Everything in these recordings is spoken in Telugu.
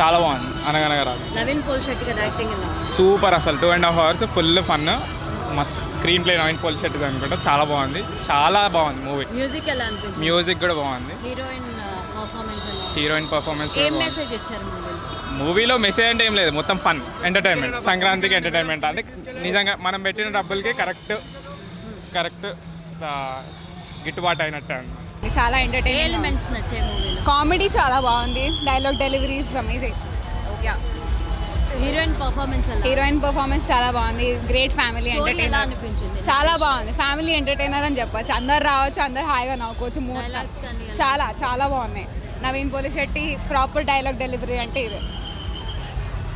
చాలా బాగుంది. అనగనగా రాదు నవీన్ పోల్శెట్టి కదా యాక్టింగ్ ఎలా సూపర్, అసలు 2.5 hours ఫుల్ ఫన్. మస్త్ స్క్రీన్ ప్లే నవీన్ పోల్శెట్టి అనుకుంటా, చాలా బాగుంది, చాలా బాగుంది మూవీ. మ్యూజిక్ ఎలా అనిపించింది? మ్యూజిక్ కూడా బాగుంది. హీరోయిన్ పర్ఫార్మెన్స్ ఏం మెసేజ్ ఇచ్చారు మూవీలో? మెసేజ్ అంటే ఏం లేదు, మొత్తం ఫన్, ఎంటర్టైన్మెంట్. సంక్రాంతికి ఎంటర్టైన్మెంట్ అంటే నిజంగా మనం పెట్టిన డబ్బులకి కరెక్ట్ గిట్టుబాటు అయినట్టు. చాలా ఎంటర్టైన్ ఎలిమెంట్స్ నచ్చాయి మూవీలో. కామెడీ చాలా బాగుంది, dialogue deliveries amazing. Heroine performance చాలా బాగుంది. గ్రేట్ ఫ్యామిలీ ఎంటర్టైనర్ అనిపించింది. చాలా బాగుంది. ఫ్యామిలీ ఎంటర్టైనర్ అని చెప్పచ్చు. అందరు రావచ్చు, అందరు హాయిగా నవ్వుకోవచ్చు. చాలా చాలా బాగున్నాయి. Naveen Polishetty proper dialogue delivery అంటే ఇది.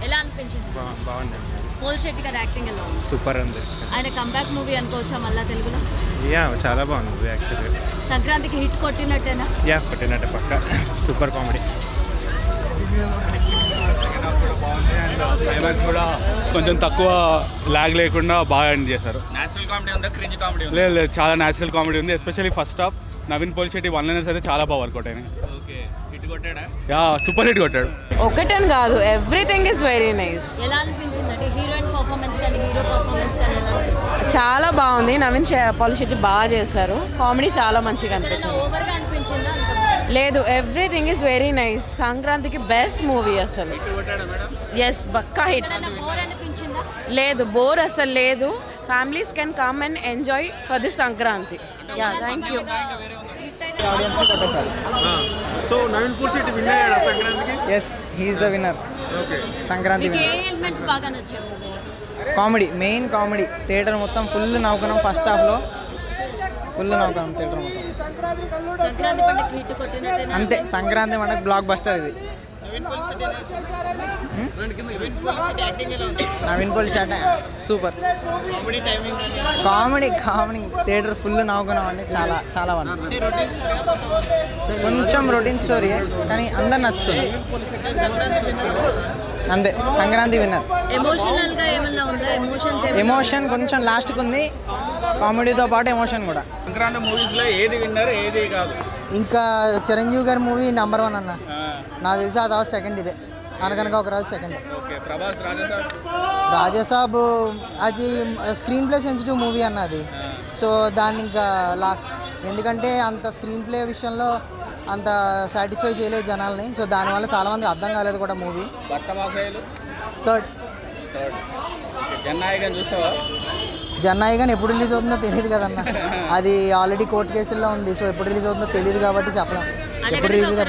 ఎలా అనిపించింది? బాగుంది. పోల్శెట్టి గారి యాక్టింగ్ ఎలా ఉంది? సూపర్ ఉంది. ఆయన కంబ్యాక్ మూవీ అనుకోవచ్చా మళ్ళా తెలుగులో? చాలా బాగుంది మూవీ యాక్చువల్లీ. సంక్రాంతికి హిట్ కొట్టినట్టేనా? కొట్టినట్టే పక్క. Super comedy. క్లైమాక్స్ కూడా కొంచెం తక్కువ లాగ్ లేకుండా బాగా ఎండ్ చేశారు. నేచురల్ కామెడీ ఉందా, క్రింజ్ కామెడీ ఉందా? లేదు, చాలా నేచురల్ కామెడీ ఉంది. Especially first half Naveen Polishetty one liners అయితే చాలా బాగా వర్కౌట్ అయినాయి. సూపర్ హిట్ కొట్టాడు. ఒకటని కాదు, ఎవ్రీథింగ్ ఇస్ వెరీ నైస్. ఎలా అనిపించింది అంటే హీరోయిన్ పర్ఫార్మెన్స్ కానీ హీరో పర్ఫార్మెన్స్ కానీ ఎలా అనిపించింది? చాలా బాగుంది. నవీన్ పోలిశెట్టి బాగా చేశారు. కామెడీ చాలా మంచిగా అనిపించింది. ఓవర్గా అనిపించిందా? లేదు, ఎవ్రీథింగ్ ఇస్ వెరీ నైస్. సంక్రాంతికి బెస్ట్ మూవీ అసలు. ఎస్, బక్కా హిట్. బోర్ అనిపించిందా? లేదు, బోర్ అసలు లేదు. Families can come and enjoy for this Sankranti. Thank you. So Naveen Polishetty win అయ్యాడా సంక్రాంతికి? Yes, he's the winner. Okay. Sankranti ఏ ఎలిమెంట్స్ బాగా నచ్చాయి మూవీలో? Comedy, main comedy. థియేటర్ మొత్తం ఫుల్ నవ్వుకున్నాం. ఫస్ట్ హాఫ్లో ఫుల్ నవ్వుకున్నాం థియేటర్ మొత్తం. సంక్రాంతి పండుగ హిట్ కొట్టినట్టేనా? అంతే, సంక్రాంతి మనకు బ్లాక్ బస్టర్ ఇది. Naveen Polishetty super. Comedy theatre full నవ్వుకున్నాం అండి. చాలా చాలా బాగుంది. కొంచెం రొటీన్ స్టోరీ కానీ అందరు నచ్చుతుంది. అంతే, సంక్రాంతి విన్నర్. ఎమోషనల్ గా ఏమన్నా ఉందా? ఎమోషన్ కొంచెం లాస్ట్కి ఉంది, కామెడీతో పాటు ఎమోషన్ కూడా. సంక్రాంతి మూవీస్లో ఏది విన్నర్ ఏది కాదు? ఇంకా చిరంజీవి గారి మూవీ నెంబర్ 1 అన్న. నాకు తెలిసి ఆ తర్వాత సెకండ్ ఇదే, అనగనగా ఒక రాజు సెకండ్. ప్రభాస్ రాజాసాబ్ అది స్క్రీన్ ప్లే సెన్సిటివ్ మూవీ అన్న అది. సో దాన్ని ఇంకా లాస్ట్, ఎందుకంటే అంత స్క్రీన్ ప్లే విషయంలో అంత సాటిస్ఫై చేయలేదు జనాల్ని. సో దానివల్ల చాలామంది అర్థం కాలేదు కూడా మూవీ. థర్డ్. జన్నాయి కానీ ఎప్పుడు రిలీజ్ అవుతుందో తెలియదు కదన్న. అది ఆల్రెడీ కోర్టు కేసుల్లో ఉంది. సో ఎప్పుడు రిలీజ్ అవుతుందో తెలియదు కాబట్టి చెప్పలేం. ఎప్పుడు రిలీజ్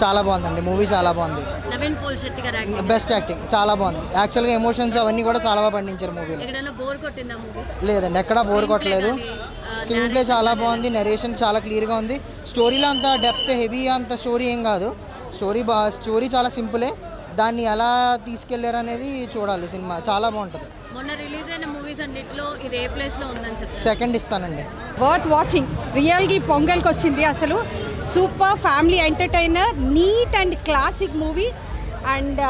చాలా బాగుందండి మూవీ, చాలా బాగుంది. నవీన్ పోల్శెట్టి గారి యాక్టింగ్ బెస్ట్ యాక్టింగ్, చాలా బాగుంది. యాక్చువల్గా ఎమోషన్స్ అవన్నీ కూడా చాలా బాగా పండించారు మూవీలో. లేదండి, ఎక్కడా బోర్ కొట్టలేదు. స్క్రీన్ ప్లే చాలా బాగుంది, నెరేషన్ చాలా క్లియర్గా ఉంది. స్టోరీలో అంత డెప్త్ హెవీ అంత స్టోరీ ఏం కాదు. స్టోరీ చాలా సింపులే. దాన్ని ఎలా తీసుకెళ్లారు అనేది చూడాలి. సినిమా చాలా బాగుంటుంది. మొన్న రిలీజ్ అయిన మూవీస్ అన్నిట్లో ఇది ఏ ప్లేస్ లో ఉందని చెప్పి సెకండ్ ఇస్తానండి. Worth watching. రియల్గా పొంగల్కి వచ్చింది అసలు. Super family entertainer, neat and classic movie. And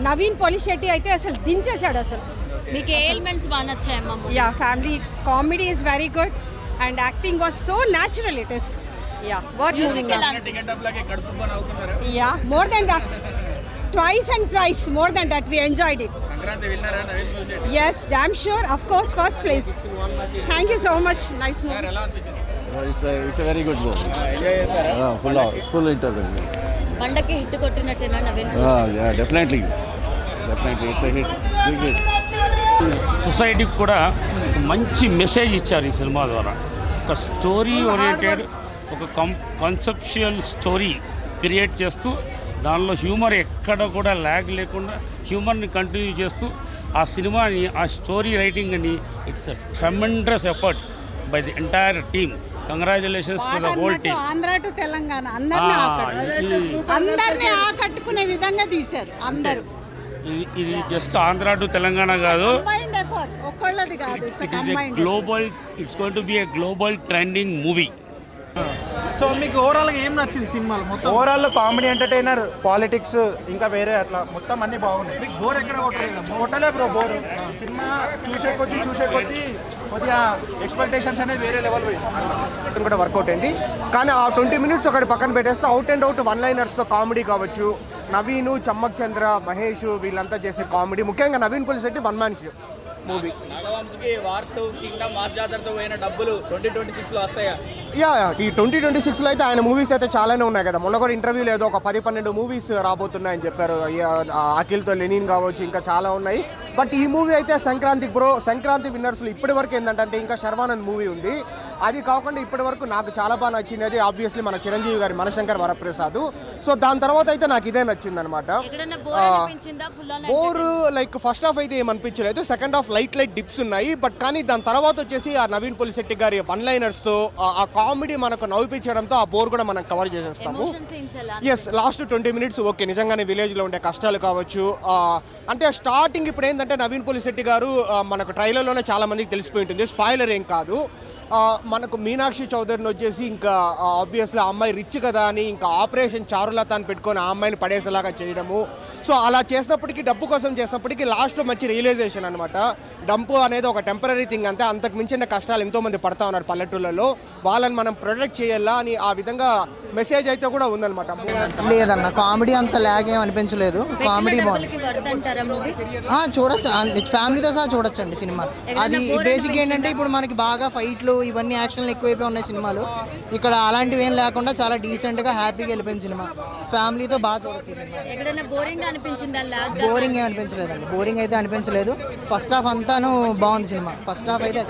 Naveen Polishetty అయితే అసలు దించేశాడు అసలు. మీకు ఏ ఎలిమెంట్స్ బాగా నచ్చాయమ్మా? Family comedy is very good and acting was so natural. It is worth moving. More than that, twice and thrice, more than that, we enjoyed it. Sankranti విన్నరా Naveen Polishetty? Yes, damn sure, of course, first place. Thank you so much. Nice movie. ఎలా అనిపించింది? It's a very good movie. Enjoy చేశారా? Full entertainment. పండగకి హిట్ కొట్టినట్టేనా Naveen? Yeah, definitely it's a hit, big hit. సొసైటీకి కూడా మంచి మెసేజ్ ఇచ్చారు ఈ సినిమా ద్వారా. ఒక స్టోరీ ఓరియంటెడ్, ఒక కాన్సెప్చువల్ స్టోరీ క్రియేట్ చేస్తూ దానిలో హ్యూమర్ ఎక్కడ కూడా ల్యాగ్ లేకుండా హ్యూమర్ని కంటిన్యూ చేస్తూ ఆ సినిమాని, ఆ స్టోరీ రైటింగ్ని, it's a tremendous effort by the entire team. Congratulations to the whole team. Andhra to Telangana అందరినీ ఆకట్టుకునే విధంగా తీశారు అందరూ. ఇది జస్ట్ ఆంధ్ర టు తెలంగాణ కాదు, ఒక్కళ్ళది కాదు. Global, it's going to be a global trending movie. So మీకు ఓవరాల్గా ఏం నచ్చింది సినిమాలో మొత్తం? ఓవరాల్ కామెడీ, ఎంటర్టైనర్, పాలిటిక్స్, ఇంకా వేరే అట్లా మొత్తం అన్ని బాగున్నాయి. మీకు బోర్ ఎక్కడ కొట్టలేదు? కొట్టలే బ్రో బోర్. సినిమా చూసే కొద్దీ కొద్దిగా ఎక్స్పెక్టేషన్స్ అనేది వేరే లెవెల్ పోయింది. కూడా వర్కౌట్ అయింది. కానీ ఆ 20 మినిట్స్ ఒకటి పక్కన పెట్టేస్తే అవుట్ అండ్ అవుట్ వన్ లైనర్స్తో కామెడీ కావచ్చు. నవీన్, చమ్మక్ చంద్ర, మహేష్ వీళ్ళంతా చేసే కామెడీ, ముఖ్యంగా Naveen Polishetty one man movie. నాగవంశికి వార్ 2 కింగ్డమ్ వార్ జాతరతో పోయిన డబ్బులు 2026లో వస్తాయా? యా ఈ 2026లో అయితే ఆయన మూవీస్ అయితే చాలానే ఉన్నాయి కదా. మొన్న కూడా ఇంటర్వ్యూలో ఏదో ఒక 10-12 మూవీస్ రాబోతున్నాయని చెప్పారు. అఖిల్తో లెనిన్ కావచ్చు, ఇంకా చాలా ఉన్నాయి. బట్ ఈ మూవీ అయితే సంక్రాంతి విన్నర్స్లో ఇప్పటి వరకు ఏంటంటే ఇంకా శర్వానంద్ మూవీ ఉంది. అది కాకుండా ఇప్పటి వరకు నాకు చాలా బాగా నచ్చినది ఆబ్వియస్లీ మన చిరంజీవి గారి మనశంకర్ వరప్రసాద్. సో దాని తర్వాత అయితే నాకు ఇదే నచ్చింది అనమాట. బోర్ లైక్ ఫస్ట్ హాఫ్ అయితే ఏమనిపించలేదు. సెకండ్ హాఫ్ లైట్ డిప్స్ ఉన్నాయి. బట్ కానీ దాని తర్వాత వచ్చేసి ఆ నవీన్ పోలిశెట్టి గారి వన్ లైనర్స్తో ఆ కామెడీ మనకు నవ్విపించడంతో ఆ బోర్ కూడా మనం కవర్ చేసేస్తాము. ఎస్, లాస్ట్ 20 మినిట్స్ ఓకే, నిజంగానే విలేజ్లో ఉండే కష్టాలు కావచ్చు. అంటే స్టార్టింగ్ ఇప్పుడు ఏంటంటే నవీన్ పోలిశెట్టి గారు మనకు ట్రైలర్లోనే చాలా మందికి తెలిసిపోయి ఉంటుంది, స్పాయిలర్ ఏం కాదు. మనకు మీనాక్షి చౌదరిని వచ్చేసి ఇంకా ఆబ్వియస్లీ ఆ అమ్మాయి రిచ్ కదా అని ఇంకా ఆపరేషన్ చారులత అని పెట్టుకొని ఆ అమ్మాయిని పడేసేలాగా చేయడము. సో అలా చేసినప్పటికీ, డబ్బు కోసం చేసినప్పటికీ లాస్ట్లో మంచి రియలైజేషన్ అనమాట. డబ్బు అనేది ఒక టెంపరీ థింగ్ అంతే, అంతకు మించిన కష్టాలు ఎంతోమంది పడతా ఉన్నారు పల్లెటూళ్ళలో, వాళ్ళని మనం ప్రొటెక్ట్ చేయాలా అని ఆ విధంగా మెసేజ్ అయితే కూడా ఉందన్నమాట. లేదన్న కామెడీ అంత ల్యాగ్ ఏం అనిపించలేదు. కామెడీ బాగుంది, చూడొచ్చు, ఫ్యామిలీతో సహా చూడొచ్చండి సినిమా. అది బేసిక్ ఏంటంటే ఇప్పుడు మనకి బాగా ఫైట్లు ఇవన్నీ యాక్షన్లు ఎక్కువైపోయి ఉన్నాయి సినిమాలు. ఇక్కడ అలాంటివి ఏం లేకుండా చాలా డీసెంట్గా హ్యాపీగా వెళ్ళిపోయింది సినిమా. ఫ్యామిలీతో బాగా చూడొచ్చు. బోరింగ్ ఏం అనిపించలేదండి, బోరింగ్ అయితే అనిపించలేదు. ఫస్ట్ హాఫ్ అంతాను బాగుంది సినిమా. ఫస్ట్ హాఫ్ అయితే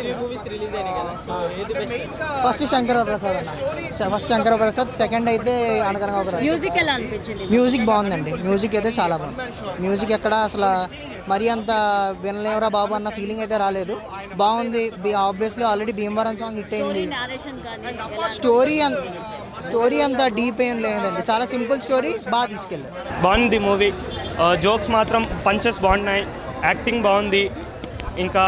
ఫస్ట్ శంకర ప్రసాద్, సెకండ్ అయితే అనగనగా. మ్యూజిక్ బాగుందండి, మ్యూజిక్ అయితే చాలా బాగుంది. మ్యూజిక్ ఎక్కడ అసలు మరీ అంత వినలేవరా బాబు అన్న ఫీలింగ్ అయితే రాలేదు. బాగుంది. Obviously already Bhimavaram song hit అయింది. స్టోరీ అంత డీప్ ఏం లేదండి, చాలా సింపుల్ స్టోరీ, బాగా తీసుకెళ్ళారు. బాగుంది మూవీ. జోక్స్ మాత్రం పంచెస్ బాగున్నాయి, యాక్టింగ్ బాగుంది. ఇంకా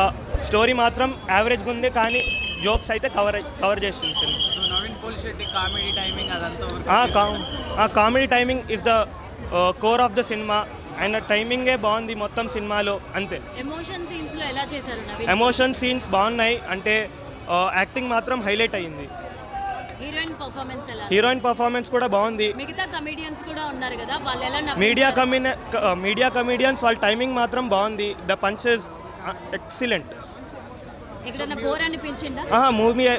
స్టోరీ మాత్రం యావరేజ్గా ఉంది, కానీ జోక్స్ అయితే కవర్ చేస్తుంది. Comedy timing is the core of the cinema. ఆయన టైమింగే బాగుంది మొత్తం సినిమాలో, అంతే. ఎమోషన్ సీన్స్ బాగున్నాయి, అంటే యాక్టింగ్ మాత్రం హైలైట్ అయ్యింది. హీరోయిన్ పర్ఫార్మెన్స్ కూడా బాగుంది. మీడియా కమెడియన్స్ వాళ్ళ టైమింగ్ మాత్రం బాగుంది. The punches excellent.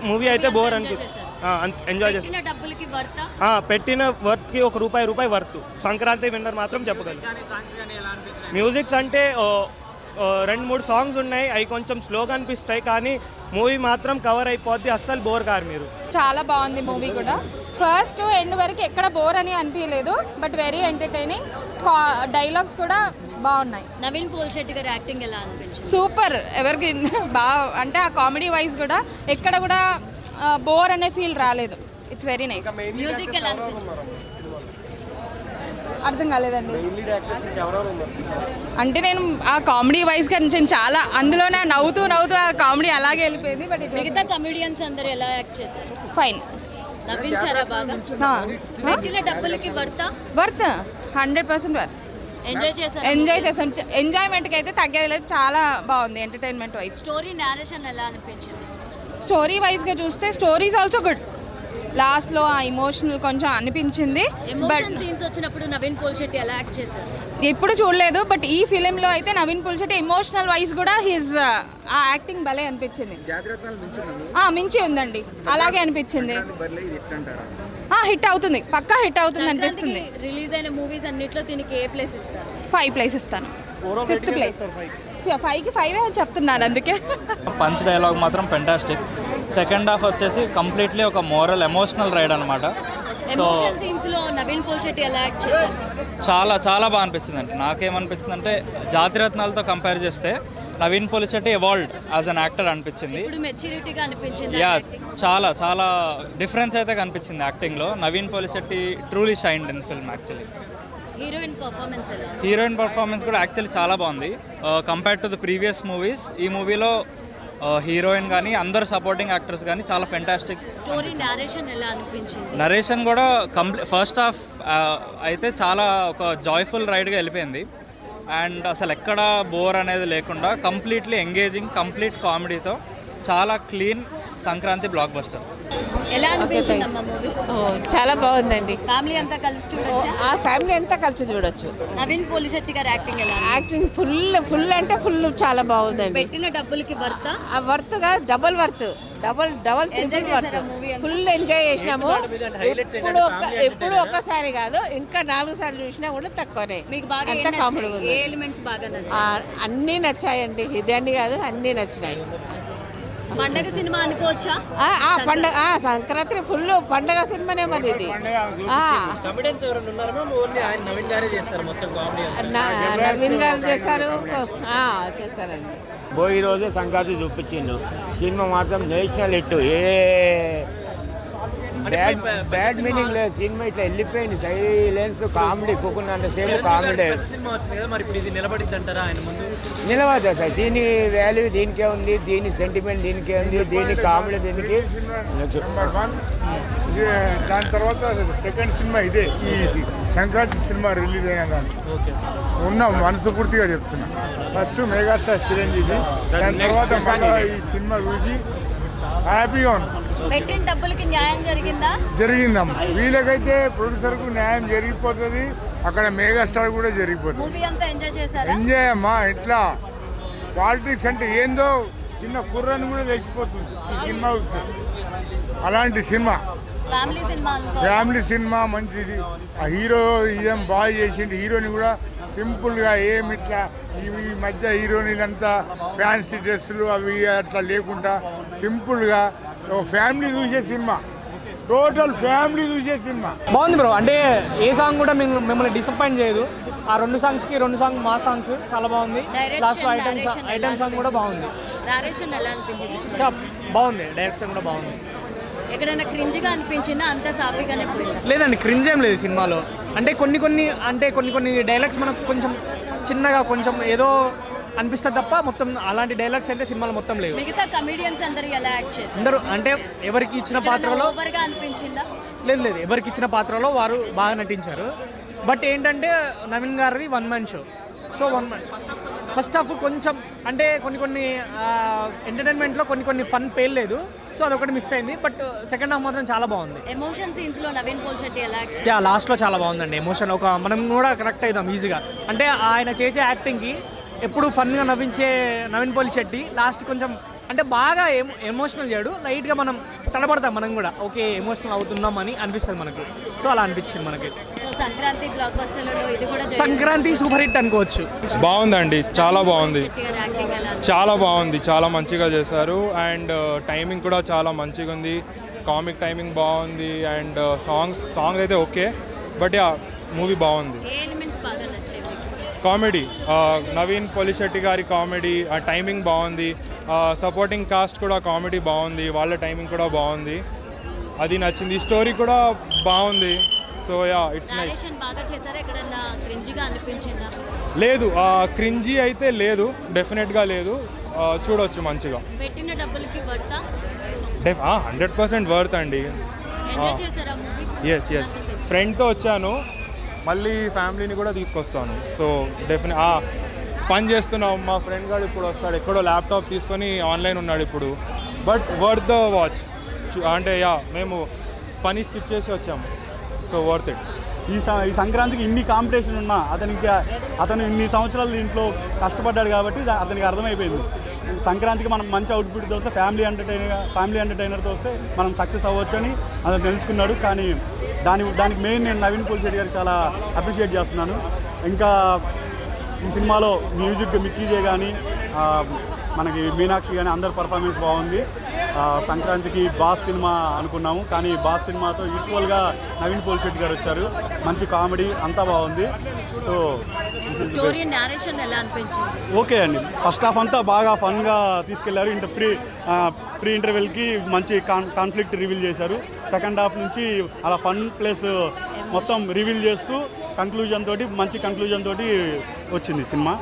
మూవీ అయితే బోర్ అనిపిస్తుంది. ఎంజాయ్ చేస్తాం. పెట్టిన వర్త్కి ₹1 వర్త్. సంక్రాంతి విన్నర్ మాత్రం చెప్పగలను. మ్యూజిక్స్ అంటే 2-3 సాంగ్స్ ఉన్నాయి, అవి కొంచెం స్లోగా అనిపిస్తాయి, కానీ మూవీ మాత్రం కవర్ అయిపోద్ది, అస్సలు బోర్ కారు మీరు. చాలా బాగుంది మూవీ కూడా. ఫస్ట్ ఎండ్ వరకు ఎక్కడ బోర్ అని అనిపించలేదు, బట్ వెరీ ఎంటర్టైనింగ్. డైలాగ్స్ కూడా బాగున్నాయి. నవీన్ పోలిశెట్టి గారి యాక్టింగ్ ఎలా అనిపించింది? సూపర్, ఎవరికి బాగా, అంటే ఆ కామెడీ వైజ్ కూడా ఎక్కడ కూడా బోర్ అనే ఫీల్ రాలేదు. It's very nice. మ్యూజిక్ ఎలా అనిపించింది? అర్థం కాలేదండి. అంటే నేను ఆ కామెడీ వైజ్గా నేను చాలా అందులోనే నవ్వుతూ ఆ కామెడీ అలాగే వెళ్ళిపోయింది. బట్ మిగతా కమెడియన్స్ అందరూ ఎలా యాక్ట్ చేశారు? ఫైన్. నవ్వించారా బాగా? పెట్టిన డబ్బులకి వర్త్ 100% వర్త్. ఎంజాయ్ చేసాం. ఎంజాయ్మెంట్కి అయితే తగ్గేది లేదు, చాలా బాగుంది ఎంటర్టైన్మెంట్ వైజ్. స్టోరీ నేరేషన్ ఎలా అనిపించింది? స్టోరీ వైజ్గా చూస్తే స్టోరీస్ ఆల్సో గుడ్. లాస్ట్లో ఆ ఇమోషనల్ కొంచెం అనిపించింది. బట్ సీన్స్ వచ్చినప్పుడు నవీన్ పోలిశెట్టి ఎలా యాక్ట్ చేశారు? ఎప్పుడు చూడలేదు, బట్ ఈ ఫిలింలో అయితే నవీన్ పోలిశెట్టి ఎమోషనల్ వైజ్ కూడా హిజ్ ఆ యాక్టింగ్ భలే అనిపించింది. మించి ఉందండి, అలాగే అనిపించింది. హిట్ అవుతుంది, పక్కా హిట్ అవుతుంది అనిపిస్తుంది. రిలీజ్ అయిన మూవీస్ అన్నిట్లో దీనికి ఏ ప్లేస్ ఇస్తారు? 5 ప్లేస్ ఇస్తాను. 5th place. 5కి 5 అని చెప్తున్నాను, అందుకే. పంచ్ డైలాగ్ మాత్రం ఫెంటాస్టిక్. సెకండ్ హాఫ్ వచ్చేసి కంప్లీట్లీ ఒక మోరల్ ఎమోషనల్ రైడ్ అనమాట. సో నవీన్ పోలిశెట్టి ఎలా యాక్ట్ చేశారు? చాలా బాగా అనిపిస్తుంది అండి. నాకేమనిపిస్తుంది అంటే జాతిరత్నాలతో కంపేర్ చేస్తే Naveen Polishetty evolved as an actor అనిపించింది. యా, చాలా డిఫరెన్స్ అయితే కనిపించింది యాక్టింగ్లో. Naveen Polishetty truly shined in film actually. Heroine performance కూడా యాక్చువల్లీ చాలా బాగుంది compared to the previous movies. ఈ మూవీలో హీరోయిన్ కానీ అందరు సపోర్టింగ్ యాక్టర్స్ కానీ చాలా ఫెంటాస్టిక్. స్టోరీ నారేషన్ ఎలా అనిపించింది? నరేషన్ కూడా ఫస్ట్ హాఫ్ అయితే చాలా ఒక జాయ్ఫుల్ రైడ్గా వెళ్ళిపోయింది. అండ్ అసలు ఎక్కడ బోర్ అనేది లేకుండా కంప్లీట్లీ ఎంగేజింగ్, కంప్లీట్ కామెడీతో చాలా క్లీన్ సంక్రాంతి బ్లాక్ బస్టర్. ఎలా అనిపించింది అమ్మ మూవీ? చాలా బాగుందండి. ఫ్యామిలీ అంతా కలిసి చూడొచ్చా? ఆ ఫ్యామిలీ అంతా కలిసి చూడొచ్చు. నవీన్ పోలిశెట్టి గారి యాక్టింగ్ ఎలా? యాక్టింగ్ ఫుల్ అంటే ఫుల్ చాలా బాగుందండి. పెట్టిన డబ్బులకి వర్తా? ఆ వర్త్గా డబల్ ఎంజాయ్ చేశారా మూవీ? ఫుల్ ఎంజాయ్ చేసినాము. ఎప్పుడు ఒక్కసారి కాదు, ఇంకా 4 సార్లు చూసినా కూడా తక్కువనే. మీకు బాగా అంత కామెడీ ఉంది. ఏ ఎలిమెంట్స్ బాగా నచ్చాయి? అన్నీ నచ్చాయండి, ఇదని కాదు అన్నీ నచ్చినాయి. పండగ సినిమా అనుకోవచ్చా? పండగ సంక్రాంతి ఫుల్ పండగ సినిమానే మరి ఇది. నవీన్ గారు చేశారు, చేశారండి. భోగి రోజు సంక్రాంతి చూపించిండు. సినిమా మాత్రం నేషనల్ హిట్. ఏ బ్యాడ్ మీనింగ్ లేదు. సినిమా ఇట్లా వెళ్ళిపోయింది. సైలెన్స్, కామెడీ, కుక్కున్నంత సేపు కామెడీ. నిలబడతా సార్. దీని వాల్యూ దీనికే ఉంది, దీని సెంటిమెంట్ దీనికే ఉంది, దీని కామెడీ దీనికి. దాని తర్వాత సెకండ్ సినిమా ఇదే, ఈ సంక్రాంతి సినిమా రిలీజ్ అయినా కానీ ఉన్న మనస్ఫూర్తిగా చెప్తున్నా. ఫస్ట్ మెగాస్టార్ చిరంజీవి, దాని తర్వాత మళ్ళీ ఈ సినిమా చూసి హ్యాపీగా ఉంది. పెట్టిన డబ్బులకి న్యాయం జరిగిందమ్మా. వీళ్ళకైతే ప్రొడ్యూసర్కు న్యాయం జరిగిపోతుంది, అక్కడ మెగాస్టార్ కూడా జరిగిపోతుంది. మూవీ అంతా ఎంజాయ్ చేశారా? ఎంజాయ్ అమ్మా. ఇట్లా పాలిటిక్స్ అంటే ఏందో చిన్న కుర్రని కూడా తెలిసిపోతుంది ఈ సినిమా చూస్తే. అలాంటి సినిమా, ఫ్యామిలీ సినిమా మంచిది. ఆ హీరో ఏం బాగా చేసిండు. హీరోని కూడా సింపుల్గా ఏమి ఇట్లా ఈ మధ్య హీరోయిన్లంతా ఫ్యాన్సీ డ్రెస్సులు అవి అట్లా లేకుండా సింపుల్గా ఫ్యామిలీ చూసే సినిమా, టోటల్ ఫ్యామిలీ చూసే సినిమా. బాగుంది బ్రో. అంటే ఏ సాంగ్ కూడా మిమ్మల్ని డిసప్పాయింట్ చేయదు. ఆ 2 సాంగ్స్కి 2 సాంగ్ మా సాంగ్స్ చాలా బాగుంది. లాస్ట్ ఐటమ్ సాంగ్ కూడా బాగుంది. బాగుంది. డైరెక్షన్ కూడా బాగుంది. ఎక్కడైనా క్రింజ్గా అనిపించిందా? అంత సాఫీగానే పోయిందా? లేదండి, క్రింజ్ ఏం లేదు సినిమాలో. అంటే కొన్ని డైలాగ్స్ మనకు కొంచెం చిన్నగా కొంచెం ఏదో అనిపిస్తుంది తప్ప మొత్తం అలాంటి డైలాగ్స్ అయితే సినిమాలో మొత్తం లేవు. మిగతా కమెడియన్స్ అందరూ ఎలా యాక్ట్ చేశారు? అందరూ అంటే ఎవరికి ఇచ్చిన పాత్రలో ఓవర్గా అనిపించిందా? లేదు, ఎవరికి ఇచ్చిన పాత్రలో వారు బాగా నటించారు. బట్ ఏంటంటే నవీన్ గారిది 1 man show. So 1 man first half కొంచెం అంటే కొన్ని ఎంటర్టైన్మెంట్లో కొన్ని ఫన్ పేర్లేదు. సో అదొకటి మిస్ అయింది. బట్ సెకండ్ హాఫ్ మాత్రం చాలా బాగుంది. ఎమోషన్ సీన్స్ లో నవీన్ పోలిశెట్టి ఎలా యాక్ట్ చేశారు? లాస్ట్లో చాలా బాగుందండి. ఎమోషన్ మనం కూడా కరెక్ట్ అవుతాం ఈజీగా. అంటే ఆయన చేసే యాక్టింగ్కి ఎప్పుడు ఫన్గా నవ్వించే నవీన్ పోలిశెట్టి లాస్ట్ కొంచెం అంటే బాగా ఎమోషనల్ చేయడు. లైట్గా మనం తడబడతాం, మనం కూడా ఓకే ఎమోషనల్ అవుతున్నాం అని అనిపిస్తుంది మనకి. సో అలా అనిపించింది మనకి. సో సంక్రాంతి బ్లాక్ బస్టర్లో ఇది కూడా సంక్రాంతి సూపర్ హిట్ అనుకోవచ్చు. బాగుందండి, చాలా బాగుంది. చాలా బాగుంది, చాలా మంచిగా చేశారు. అండ్ టైమింగ్ కూడా చాలా మంచిగా ఉంది. కామిక్ టైమింగ్ బాగుంది. అండ్ సాంగ్స్ అయితే ఓకే. బట్ యా మూవీ బాగుంది. కామెడీ, నవీన్ పోలిశెట్టి గారి కామెడీ, ఆ టైమింగ్ బాగుంది. సపోర్టింగ్ కాస్ట్ కూడా కామెడీ బాగుంది, వాళ్ళ టైమింగ్ కూడా బాగుంది. అది నచ్చింది. స్టోరీ కూడా బాగుంది. So yeah it's nice. లేదు, క్రింజీ అయితే లేదు, డెఫినెట్గా లేదు. చూడొచ్చు మంచిగా. 100% వర్త్ అండి. ఎస్ ఫ్రెండ్తో వచ్చాను, మళ్ళీ ఫ్యామిలీని కూడా తీసుకొస్తాను. సో డెఫినెట్ పని చేస్తున్నాం. మా ఫ్రెండ్ గారు ఇప్పుడు వస్తాడు, ఎక్కడో ల్యాప్టాప్ తీసుకొని ఆన్లైన్ ఉన్నాడు ఇప్పుడు. But worth the watch. అంటే మేము పని స్కిప్ చేసి వచ్చాము. So worth it. ఈ సంక్రాంతికి ఇన్ని కాంపిటీషన్ ఉన్నా అతను ఇన్ని సంవత్సరాలు దీంట్లో కష్టపడ్డాడు కాబట్టి అతనికి అర్థమైపోయింది. సంక్రాంతికి మనం మంచి అవుట్పుట్ వస్తే ఫ్యామిలీ ఎంటర్టైనర్తో వస్తే మనం సక్సెస్ అవ్వచ్చు అని అతను తెలుసుకున్నాడు. కానీ దానికి మెయిన్ నేను నవీన్ పోలిశెట్టి గారికి చాలా అప్రిషియేట్ చేస్తున్నాను. ఇంకా ఈ సినిమాలో మ్యూజిక్ మిక్కీజే కానీ మనకి మీనాక్షి కానీ అందరి పర్ఫార్మెన్స్ బాగుంది. సంక్రాంతికి బాస్ సినిమా అనుకున్నాము, కానీ బాస్ సినిమాతో ఈక్వల్గా నవీన్ పోలిశెట్టి గారు వచ్చారు. మంచి కామెడీ అంతా బాగుంది. సో స్టోరీ నారేషన్ ఎలా అనిపించింది? ఓకే అండి. ఫస్ట్ హాఫ్ అంతా బాగా ఫన్గా తీసుకెళ్లారు. ప్రీ ఇంటర్వెల్కి మంచి కాన్ఫ్లిక్ట్ రివీల్ చేశారు. సెకండ్ హాఫ్ నుంచి అలా ఫన్ ప్లస్ మొత్తం రివీల్ చేస్తూ మంచి కంక్లూజన్ తోటి వచ్చింది సినిమా.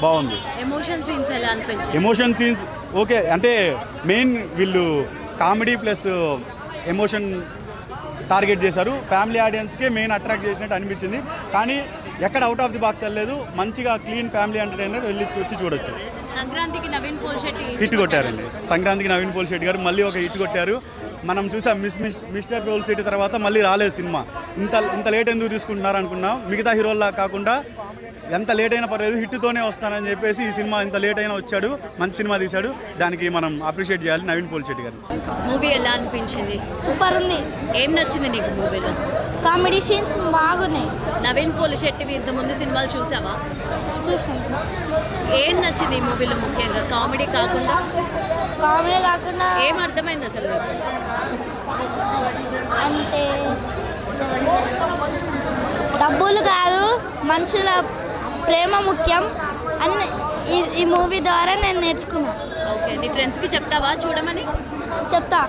బాగుంది. ఎమోషన్ సీన్స్ ఎలా అనిపించింది? ఎమోషన్ సీన్స్ ఓకే అంటే మెయిన్ వీళ్ళు కామెడీ ప్లస్ ఎమోషన్ టార్గెట్ చేశారు. ఫ్యామిలీ ఆడియన్స్కే మెయిన్ అట్రాక్ట్ చేసినట్టు అనిపించింది. కానీ ఎక్కడ అవుట్ ఆఫ్ ది బాక్స్ వెళ్ళలేదు. మంచిగా క్లీన్ ఫ్యామిలీ ఎంటర్టైనర్ వచ్చి చూడొచ్చు. సంక్రాంతికి నవీన్ పోలిశెట్టి హిట్ కొట్టారండి. సంక్రాంతికి నవీన్ పోలిశెట్టి గారు మళ్ళీ ఒక హిట్ కొట్టారు. మనం చూసాం మిస్టర్ పోలిశెట్టి తర్వాత మళ్ళీ రాలేదు సినిమా. ఇంత లేట్ ఎందుకు తీసుకుంటున్నారు అనుకున్నాం. మిగతా హీరోల్లా కాకుండా ఎంత లేట్ అయినా పర్లేదు హిట్తోనే వస్తానని చెప్పేసి ఈ సినిమా ఇంత లేట్ అయినా వచ్చాడు, మంచి సినిమా తీశాడు. దానికి మనం అప్రిషియేట్ చేయాలి నవీన్ పోలిశెట్టి గారు. మూవీ ఎలా అనిపించింది? సూపర్ ఉంది. ఏం నచ్చింది నీకు మూవీలో? కామెడీ సీన్స్ బాగున్నాయి. నవీన్ పోలిశెట్టివి ఇంత ముందు సినిమాలు చూసావా? చూసాను. ఏం నచ్చింది ఈ మూవీలో ముఖ్యంగా? కామెడీ కాకుండా ఏం అర్థమైంది అసలు మీకు? అంటే డబ్బులు కాదు, మనుషుల ప్రేమ ముఖ్యం అని ఈ మూవీ ద్వారా నేను నేర్చుకున్నాను. ఓకే, నీ ఫ్రెండ్స్కి చెప్తావా చూడమని? చెప్తా.